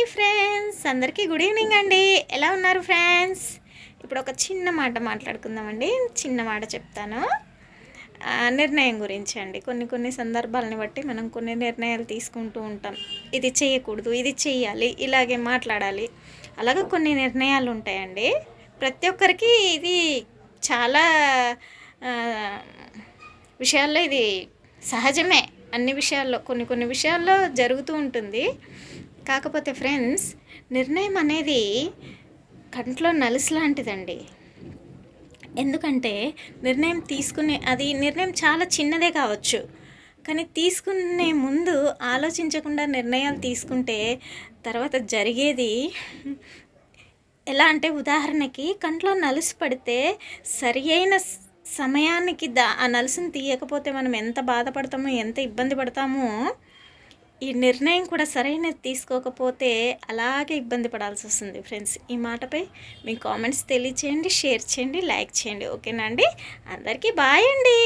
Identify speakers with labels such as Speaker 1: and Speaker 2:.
Speaker 1: Hi friends, అందరికీ good evening అండి. ఎలా ఉన్నారు ఫ్రెండ్స్? ఇప్పుడు ఒక చిన్న మాట మాట్లాడుకుందామండి. చిన్న మాట చెప్తాను. నిర్ణయం గురించి అండి. కొన్ని సందర్భాలని బట్టి మనం కొన్ని నిర్ణయాలు తీసుకుంటూ ఉంటాం. ఇది చేయకూడదు, ఇది చేయాలి, ఇలాగే మాట్లాడాలి, అలాగే కొన్ని నిర్ణయాలు ఉంటాయండి. ప్రతి ఒక్కరికి ఇది చాలా ఆ, విషయాల్లో ఇది సహజమే. అన్ని విషయాల్లో కొన్ని విషయాల్లో జరుగుతూ ఉంటుంది. కాకపోతే ఫ్రెండ్స్, నిర్ణయం అనేది కంట్లో నలుసు లాంటిదండి. ఎందుకంటే నిర్ణయం చాలా చిన్నదే కావచ్చు, కానీ తీసుకునే ముందు ఆలోచించకుండా నిర్ణయాలు తీసుకుంటే తర్వాత జరిగేది ఎలా అంటే, ఉదాహరణకి కంట్లో నలుసు పడితే సరి అయిన సమయానికి ఆ నలుసుని తీయకపోతే మనం ఎంత బాధపడతామో, ఎంత ఇబ్బంది పడతామో, ఈ నిర్ణయం కూడా సరైనది తీసుకోకపోతే అలాగే ఇబ్బంది పడాల్సి వస్తుంది ఫ్రెండ్స్. ఈ మాటపై మీ కామెంట్స్ తెలియచేయండి, షేర్ చేయండి, లైక్ చేయండి. ఓకేనా అండి? అందరికీ బాయ్ అండి.